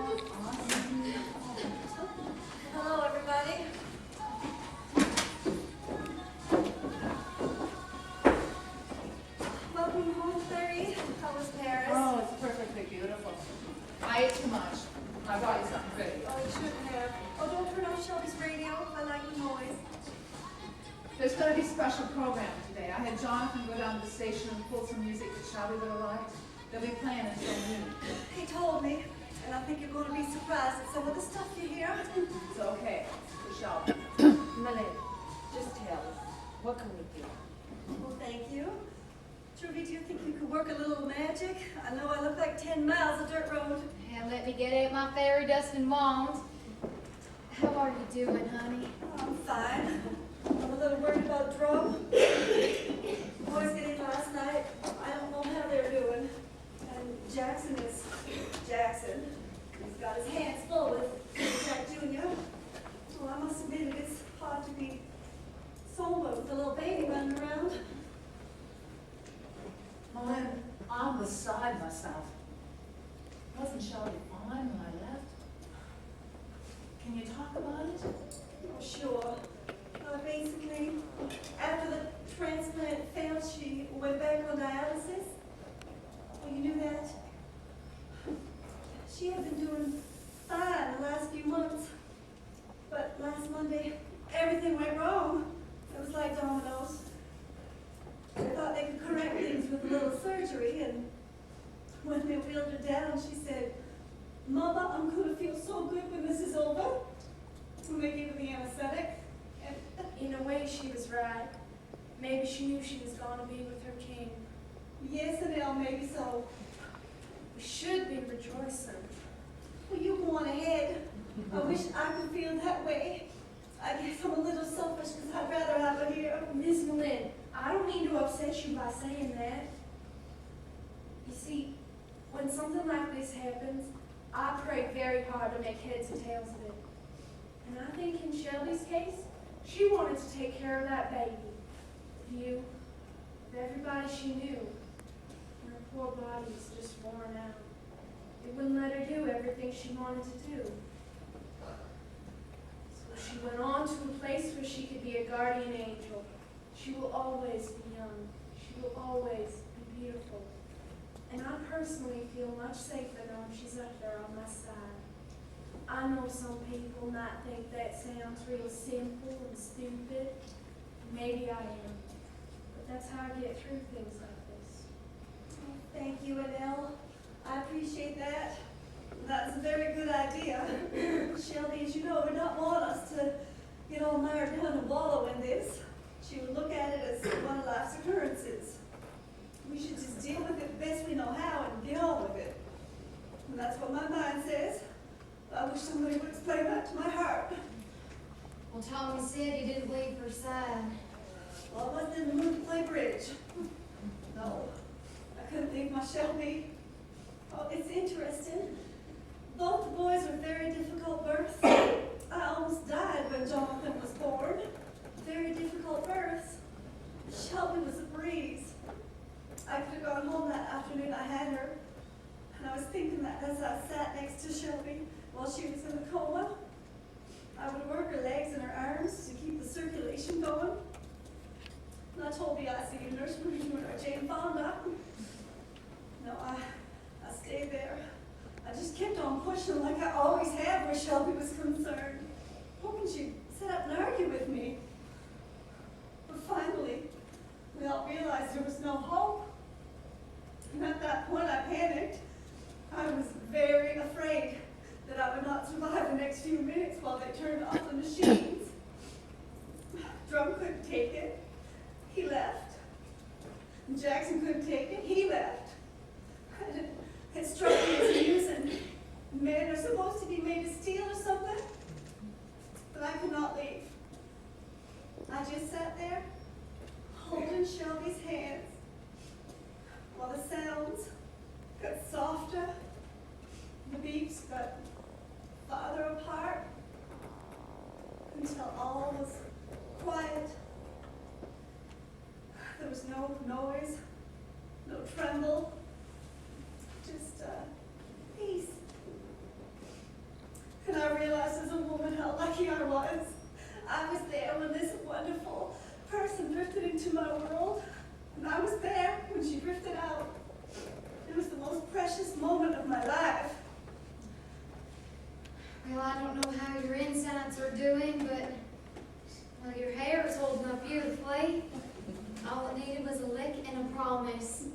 Hello, everybody. Welcome home, Clary. How was Paris? Oh, it's perfectly beautiful. I ate too much. I brought you something pretty. Oh, you shouldn't have. Oh, don't turn off Shelby's radio. I like the noise. There's going to be special programming today. I had Jonathan go down to the station and pull some music that Shelby would have liked. They'll be playing until noon. He told me, and I think you're going to be surprised at some of the stuff you hear. It's okay for Shelby. Millie, just tell us, what can we do? Well, thank you. Truvy, do you think you could work a little magic? I know I look like 10 miles of dirt road. And let me get at my fairy dust and wand. How are you doing, honey? I'm fine. I'm a little worried about Drum. Boys get in last night. I don't know how they're doing. And Jackson is Jackson. He's got his hands full with Jack Jr. Well, I must admit it's hard to be sober with a little baby running around. I'm beside myself. Wasn't Shelby fine when I left? Can you talk about it? Oh, sure. Basically, after the transplant failed, she went back on dialysis. Well, you knew that? She had been doing fine the last few months. But last Monday, everything went wrong. It was like dominoes. They thought they could correct things with a little surgery, and when they wheeled her down, she said, "Mama, I'm going to feel so good when this is over." When they gave her the anesthetic. And in a way, she was right. Maybe she knew she was going to be with her king. yes, Adele, maybe so. We should be rejoicing. Well, you go on ahead. I wish I could feel that way. I guess I'm a little selfish because I'd rather have her here. Miss Malin, I don't mean to upset you by saying that. You see, when something like this happens, I pray very hard to make heads and tails of it. And I think in Shelby's case, she wanted to take care of that baby. Of you, of everybody she knew. And her poor body was just worn out. It wouldn't let her do everything she wanted to do. So she went on to a place where she could be a guardian angel. She will always be young. She will always be beautiful. And I personally feel much safer knowing she's up there on my side. I know some people might think that sounds real simple and stupid. Maybe I am. But that's how I get through things like this. Thank you, Adele. I appreciate that. That's a very good idea. Shelby, as you know, would not want us to get all mired down and wallow in this. She would look at it as one of life's occurrences. We should just deal with it the best we know how and get on with it. And that's what my mind says. I wish somebody would explain that to my heart. Well, Tommy said he didn't leave her side. Well, I wasn't in the mood to play bridge. No, I couldn't leave my Shelby. Oh, it's interesting. Both the boys were very difficult births. I almost died when Jonathan was born. Very difficult births. Shelby was a breeze. I could have gone home that afternoon I had her. And I was thinking that as I sat next to Shelby while she was in a coma, I would work her legs and her arms to keep the circulation going. And I told the ICU nurse we were doing our Jane Fonda. No, I stayed there. I just kept on pushing like I always have where Shelby was concerned, hoping she'd sit up and argue with me. But finally, we all realized there was no hope. And at that point, I panicked. I was very afraid that I would not survive the next few minutes while they turned off the machines. Drum couldn't take it. He left. And Jackson couldn't take it. He left. And it struck me as amusing. Men are supposed to be made of steel or something. But I could not leave. I just sat there, holding Shelby's hands, while the sounds got softer, the beats got farther apart, until lucky I was. I was there when this wonderful person drifted into my world, and I was there when she drifted out. It was the most precious moment of my life. Well, I don't know how your insides are doing, but well, your hair is holding up beautifully. All it needed was a lick and a promise.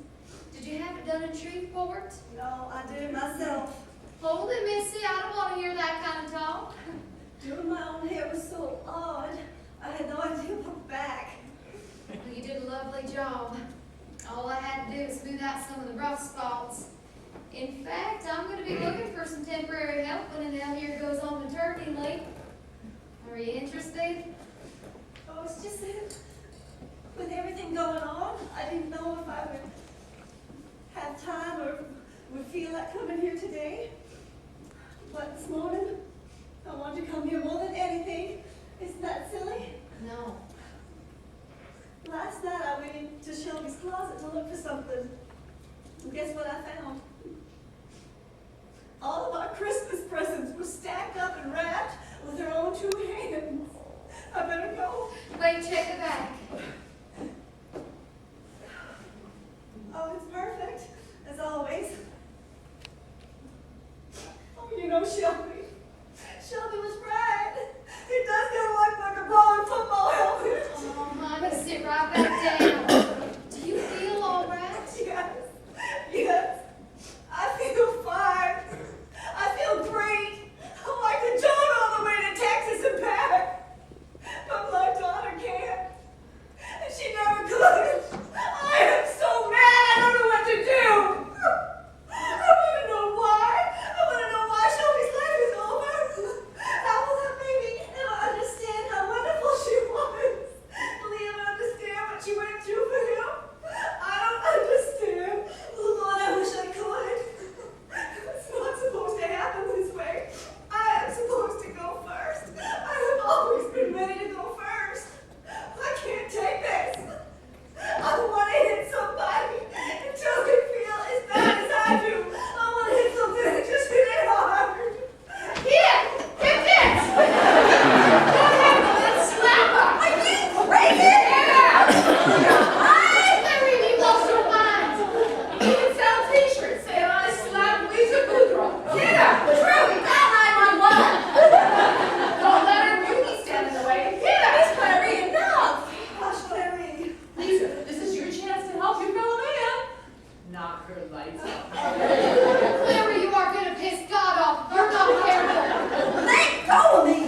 Did you have it done in Shreveport? No, I did it myself. Hold it, Missy. I don't want to hear that kind of talk. Doing my own hair was so odd. I had no idea what back. Well, you did a lovely job. All I had to do was smooth out some of the rough spots. In fact, I'm going to be looking for some temporary help when an out here goes on maternity leave. Are you interested? Oh, it's just that with everything going on, I didn't know if I would have time or would feel like coming here today. But this morning, I wanted to come here more than anything. Isn't that silly? No. Last night I went into Shelby's closet to look for something. And guess what I found? All of our Christmas presents were stacked up and wrapped with her own two hands. I better go. Wait, check the back. Oh, it's perfect, as always. Oh, you know, Shelby was right. It does kind of look like a ball and football helmet. Oh, honey, sit right back down. Do you feel all right? Yes. I feel fine. I feel great. I could jog all the way to Texas and back. But my daughter can't. And she never could. I am so mad. I don't know what to do. I want to know why. I want to know why Shelby's life is over. How will that baby ever understand how wonderful she was? Will he ever understand what she went through for him? I don't understand. Oh, Lord, I wish I could. It's not supposed to happen this way. I am supposed to go first. I have always been ready to go first. I can't take this. I want to hit somebody until they feel as bad as I do. I want to hit something and just hit it hard. Here, hit this! Go ahead, let's slap her! Are you crazy? Larry, you lost your mind! You can sell t-shirts saying I slapped Lisa Boudreaux. Get her! Truvy, call 911! Don't let her beauty stand in the way. Get her! Miss Clary, enough. Hush, Clary. Lisa, this is your chance to help your fellow man. Knock her lights out. Clary, you are going to piss God off. You're not careful. Let go of me.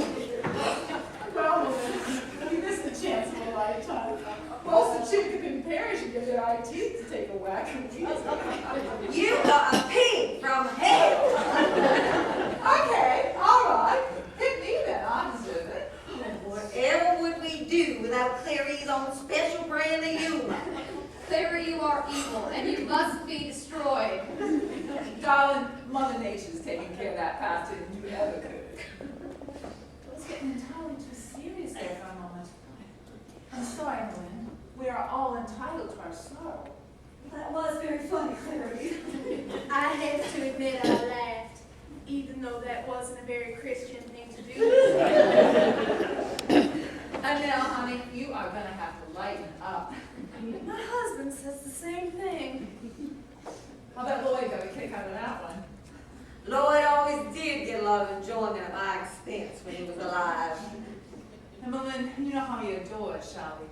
Well, woman, you missed the chance of a lifetime. Most of chick in Paris should get their eye teeth to take a whack. You are a pig from hell. Okay, all right. Hit me then. I deserve it. Whatever would we do without Clary's own special brand of humor? Clary, you are evil, and you must be destroyed. Darling, Mother Nature's taking care of that faster than you ever could. It's getting entirely too serious there for a moment. I'm sorry, Lynn. We are all entitled to our sorrow. That was very funny, Clary. I have to admit I laughed, even though that wasn't a very Christian thing to do. And now, honey, you are going to have to lighten up. My husband says the same thing. How about Lloyd got a kick out of that one? Lloyd always did get a lot of enjoyment at my expense when he was alive. And Lynn, you know how he adores Shelby.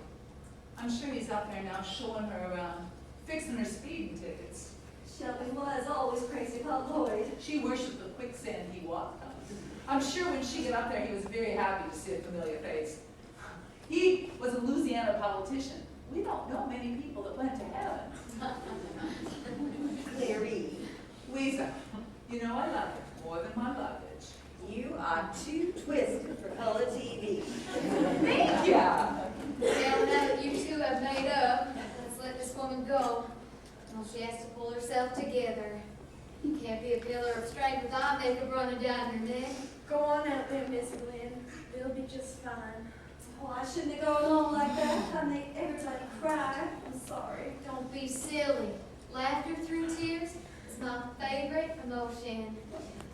I'm sure he's up there now showing her around, fixing her speeding tickets. Shelby was always crazy about Lloyd. She worshipped the quicksand he walked on. I'm sure when she got up there, he was very happy to see a familiar face. He was a Louisiana politician. We don't know many people that went to heaven. Clary, Lisa, you know I love her more than my luggage. you are too twisted for color TV. Thank you. Well, now that you two have made up, let's let this woman go. Well, she has to pull herself together. You can't be a pillar of strength with eye makeup running down your neck. Go on out there, Miss Lynn. They'll be just fine. Oh, I shouldn't have gone along like that. I made everybody cry. I'm sorry. Don't be silly. Laughter through tears is my favorite emotion.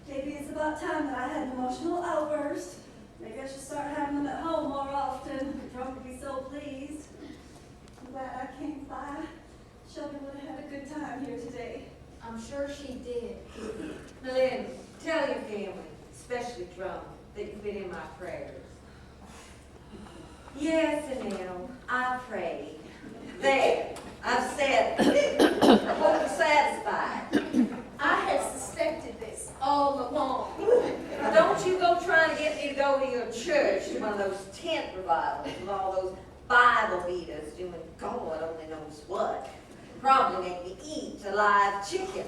Maybe it's about time that I had an emotional outburst. Maybe I should start having them at home more often. Drum would be so pleased. I'm glad I came by. Shelby would have had a good time here today. I'm sure she did. Lynn, tell your family, especially Drum, that you've been in my prayers. Yes, Annelle, I prayed. There, I've said it. I hope you're satisfied. I had suspected this all along. Don't you go trying to get me to go to your church to one of those tent revivals with all those Bible readers doing God only knows what. Probably make me eat a live chicken.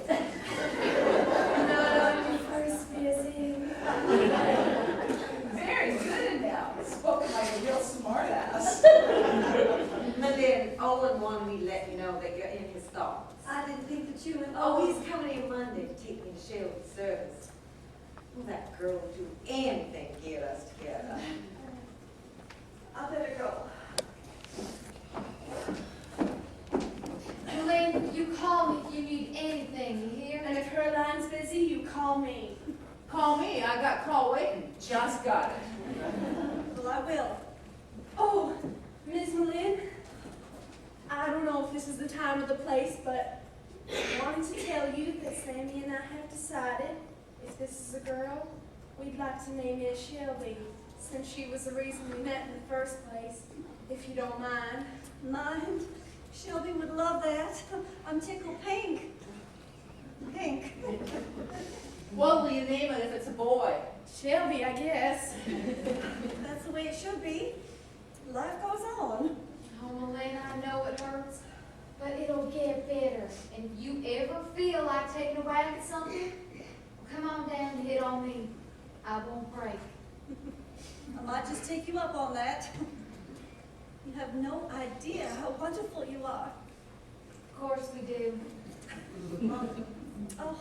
Not on your first visit. Very good now. Spoken like a real smart ass. But then Owen wanted me to let you know that you're in his thoughts. I didn't think that you and Oh, he's coming in Monday to take me to Shelby's service. Will that girl do anything to get us together? I better go. Lynn, you call me if you need anything, you hear? And if her line's busy, you call me. Call me, I got call waiting. Just got it. Well, I will. Oh, Ms. Malin, I don't know if this is the time or the place, but I wanted to tell you that Sammy and I have decided if this is a girl, we'd like to name it Shelby, since she was the reason we met in the first place, if you don't mind. Mind? Shelby would love that. I'm tickled pink. Pink. What will you name it if it's a boy? Shelby, I guess. That's the way it should be. Life goes on. Oh, Lynn, I know it hurts, but it'll get better. And you ever feel like taking a whack at something? Well, come on down and hit on me. I won't break. I might just take you up on that. You have no idea how wonderful you are. Of course we do. Oh,